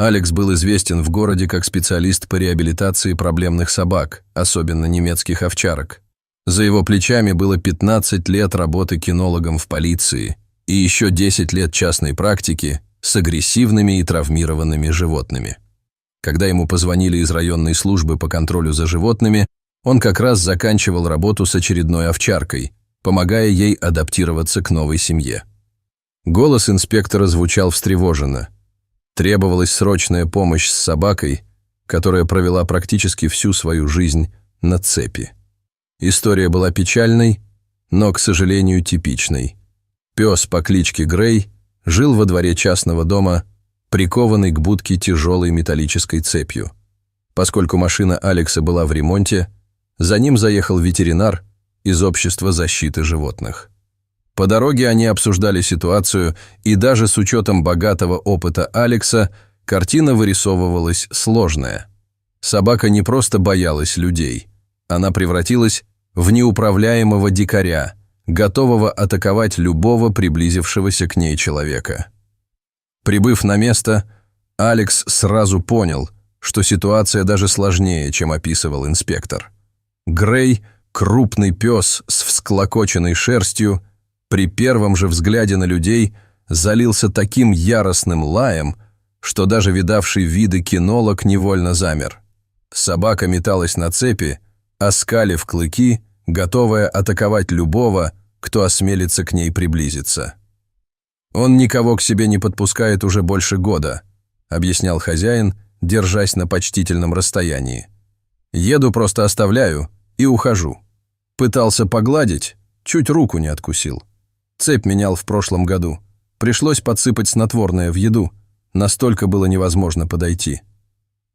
Алекс был известен в городе как специалист по реабилитации проблемных собак, особенно немецких овчарок. За его плечами было 15 лет работы кинологом в полиции и еще 10 лет частной практики с агрессивными и травмированными животными. Когда ему позвонили из районной службы по контролю за животными, он как раз заканчивал работу с очередной овчаркой, помогая ей адаптироваться к новой семье. Голос инспектора звучал встревоженно. Требовалась срочная помощь с собакой, которая провела практически всю свою жизнь на цепи. История была печальной, но, к сожалению, типичной. Пес по кличке Грей жил во дворе частного дома, прикованный к будке тяжелой металлической цепью. Поскольку машина Алекса была в ремонте, за ним заехал ветеринар из общества защиты животных. По дороге они обсуждали ситуацию, и даже с учетом богатого опыта Алекса картина вырисовывалась сложная. Собака не просто боялась людей, она превратилась в неуправляемого дикаря, готового атаковать любого приблизившегося к ней человека. Прибыв на место, Алекс сразу понял, что ситуация даже сложнее, чем описывал инспектор. Грей, крупный пес с всклокоченной шерстью, при первом же взгляде на людей залился таким яростным лаем, что даже видавший виды кинолог невольно замер. Собака металась на цепи, оскалив клыки, готовая атаковать любого, кто осмелится к ней приблизиться. «Он никого к себе не подпускает уже больше года», — объяснял хозяин, держась на почтительном расстоянии. «Еду, просто оставляю и ухожу. Пытался погладить, чуть руку не откусил. Цепь менял в прошлом году. Пришлось подсыпать снотворное в еду. Настолько было невозможно подойти».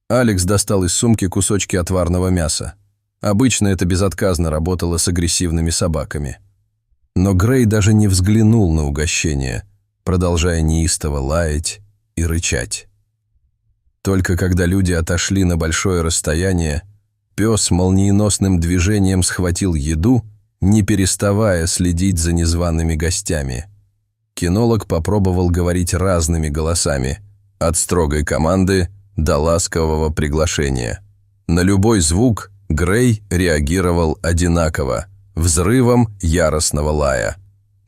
Алекс достал из сумки кусочки отварного мяса. Обычно это безотказно работало с агрессивными собаками. Но Грей даже не взглянул на угощение, продолжая неистово лаять и рычать. Только когда люди отошли на большое расстояние, пес молниеносным движением схватил еду, не переставая следить за незваными гостями. Кинолог попробовал говорить разными голосами, от строгой команды до ласкового приглашения. На любой звук Грей реагировал одинаково, взрывом яростного лая.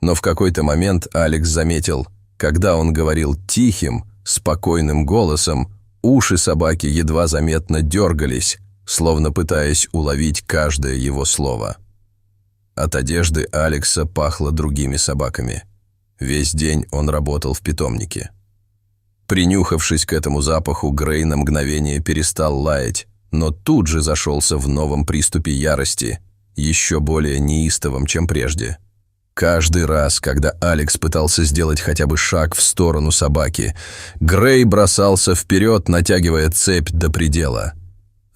Но в какой-то момент Алекс заметил, когда он говорил тихим, спокойным голосом, уши собаки едва заметно дергались, словно пытаясь уловить каждое его слово. От одежды Алекса пахло другими собаками. Весь день он работал в питомнике. Принюхавшись к этому запаху, Грей на мгновение перестал лаять, но тут же зашелся в новом приступе ярости, еще более неистовом, чем прежде. Каждый раз, когда Алекс пытался сделать хотя бы шаг в сторону собаки, Грей бросался вперед, натягивая цепь до предела.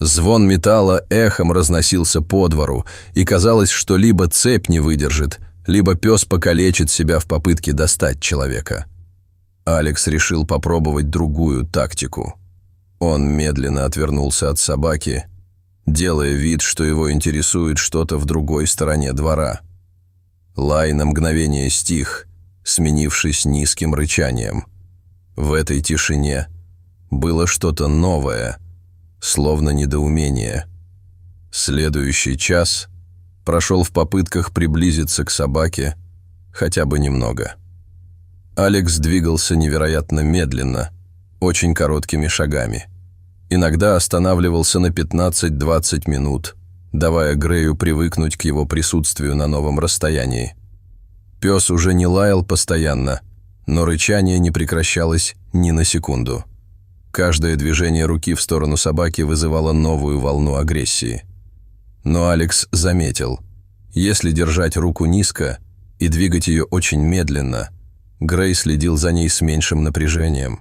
Звон металла эхом разносился по двору, и казалось, что либо цепь не выдержит, либо пес покалечит себя в попытке достать человека. Алекс решил попробовать другую тактику. Он медленно отвернулся от собаки, делая вид, что его интересует что-то в другой стороне двора. Лай на мгновение стих, сменившись низким рычанием. В этой тишине было что-то новое, словно недоумение. Следующий час прошел в попытках приблизиться к собаке хотя бы немного. Алекс двигался невероятно медленно, очень короткими шагами. Иногда останавливался на 15-20 минут, давая Грею привыкнуть к его присутствию на новом расстоянии. Пес уже не лаял постоянно, но рычание не прекращалось ни на секунду. Каждое движение руки в сторону собаки вызывало новую волну агрессии. Но Алекс заметил, если держать руку низко и двигать ее очень медленно, Грей следил за ней с меньшим напряжением.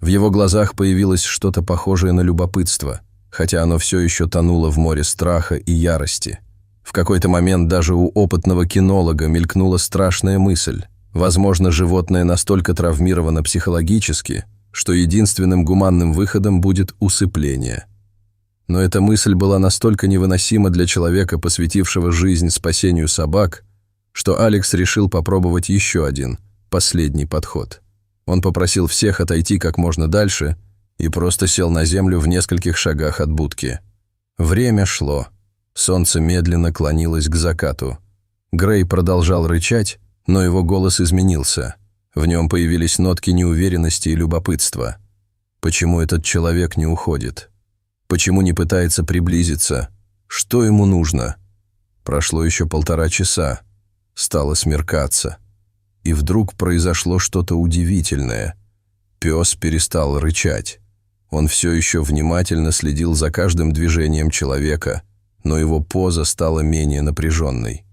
В его глазах появилось что-то похожее на любопытство, хотя оно все еще тонуло в море страха и ярости. В какой-то момент даже у опытного кинолога мелькнула страшная мысль. Возможно, животное настолько травмировано психологически, что единственным гуманным выходом будет усыпление. Но эта мысль была настолько невыносима для человека, посвятившего жизнь спасению собак, что Алекс решил попробовать еще один, последний подход. Он попросил всех отойти как можно дальше и просто сел на землю в нескольких шагах от будки. Время шло. Солнце медленно клонилось к закату. Грей продолжал рычать, но его голос изменился. В нем появились нотки неуверенности и любопытства. Почему этот человек не уходит? Почему не пытается приблизиться? Что ему нужно? Прошло еще 1,5 часа. Стало смеркаться. И вдруг произошло что-то удивительное. Пес перестал рычать. Он все еще внимательно следил за каждым движением человека, но его поза стала менее напряженной.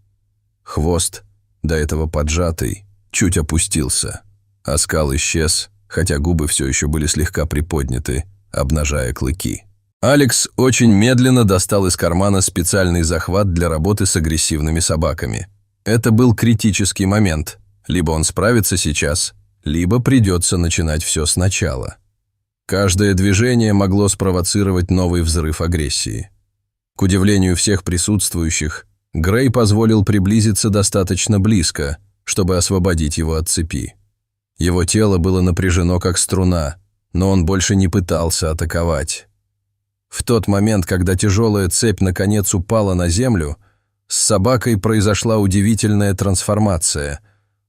Хвост, до этого поджатый, чуть опустился. Оскал исчез, хотя губы все еще были слегка приподняты, обнажая клыки. Алекс очень медленно достал из кармана специальный захват для работы с агрессивными собаками. Это был критический момент. Либо он справится сейчас, либо придется начинать все сначала. Каждое движение могло спровоцировать новый взрыв агрессии. К удивлению всех присутствующих, Грей позволил приблизиться достаточно близко, чтобы освободить его от цепи. Его тело было напряжено как струна, но он больше не пытался атаковать. В тот момент, когда тяжелая цепь наконец упала на землю, с собакой произошла удивительная трансформация,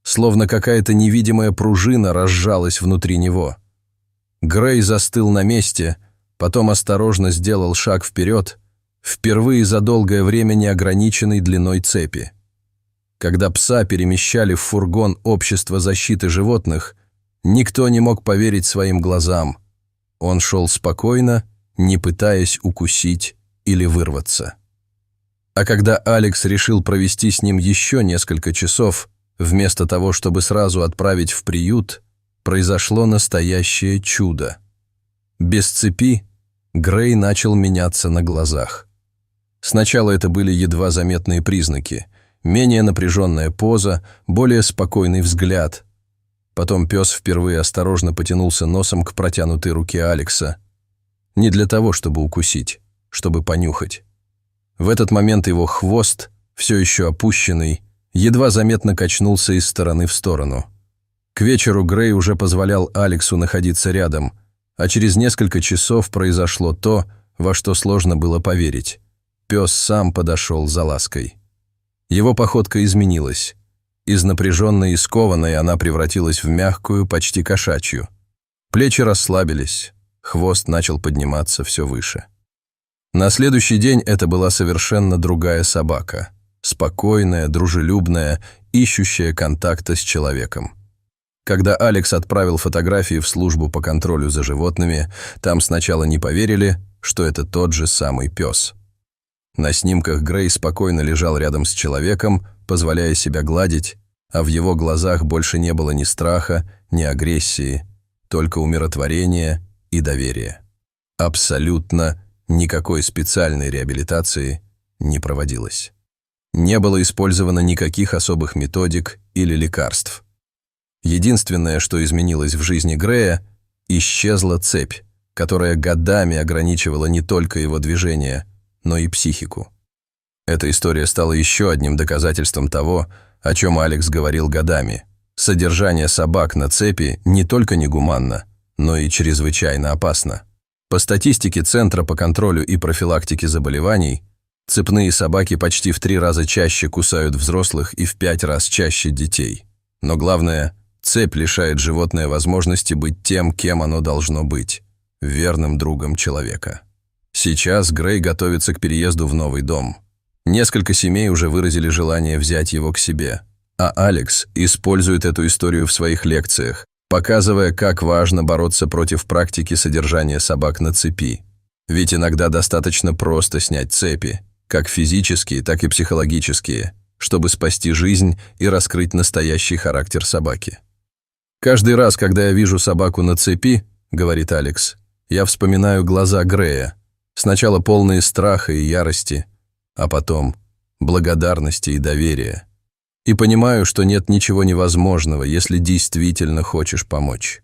словно какая-то невидимая пружина разжалась внутри него. Грей застыл на месте, потом осторожно сделал шаг вперед, впервые за долгое время неограниченной длиной цепи. Когда пса перемещали в фургон Общества защиты животных, никто не мог поверить своим глазам. Он шел спокойно, не пытаясь укусить или вырваться. А когда Алекс решил провести с ним еще несколько часов, вместо того, чтобы сразу отправить в приют, произошло настоящее чудо. Без цепи Грей начал меняться на глазах. Сначала это были едва заметные признаки: менее напряженная поза, более спокойный взгляд. Потом пес впервые осторожно потянулся носом к протянутой руке Алекса. Не для того, чтобы укусить, чтобы понюхать. В этот момент его хвост, все еще опущенный, едва заметно качнулся из стороны в сторону. К вечеру Грей уже позволял Алексу находиться рядом, а через несколько часов произошло то, во что сложно было поверить. Пес сам подошел за лаской. Его походка изменилась. Из напряженной и скованной она превратилась в мягкую, почти кошачью. Плечи расслабились, хвост начал подниматься все выше. На следующий день это была совершенно другая собака. Спокойная, дружелюбная, ищущая контакта с человеком. Когда Алекс отправил фотографии в службу по контролю за животными, там сначала не поверили, что это тот же самый пес. На снимках Грей спокойно лежал рядом с человеком, позволяя себя гладить, а в его глазах больше не было ни страха, ни агрессии, только умиротворение и доверие. Абсолютно никакой специальной реабилитации не проводилось. Не было использовано никаких особых методик или лекарств. Единственное, что изменилось в жизни Грея, исчезла цепь, которая годами ограничивала не только его движения, но и психику. Эта история стала еще одним доказательством того, о чем Алекс говорил годами. Содержание собак на цепи не только негуманно, но и чрезвычайно опасно. По статистике Центра по контролю и профилактике заболеваний, цепные собаки почти в 3 раза чаще кусают взрослых и в 5 раз чаще детей. Но главное, цепь лишает животное возможности быть тем, кем оно должно быть – верным другом человека. Сейчас Грей готовится к переезду в новый дом. Несколько семей уже выразили желание взять его к себе, а Алекс использует эту историю в своих лекциях, показывая, как важно бороться против практики содержания собак на цепи. Ведь иногда достаточно просто снять цепи, как физические, так и психологические, чтобы спасти жизнь и раскрыть настоящий характер собаки. «Каждый раз, когда я вижу собаку на цепи, — говорит Алекс, — я вспоминаю глаза Грея, сначала полные страха и ярости, а потом благодарности и доверия. И понимаю, что нет ничего невозможного, если действительно хочешь помочь».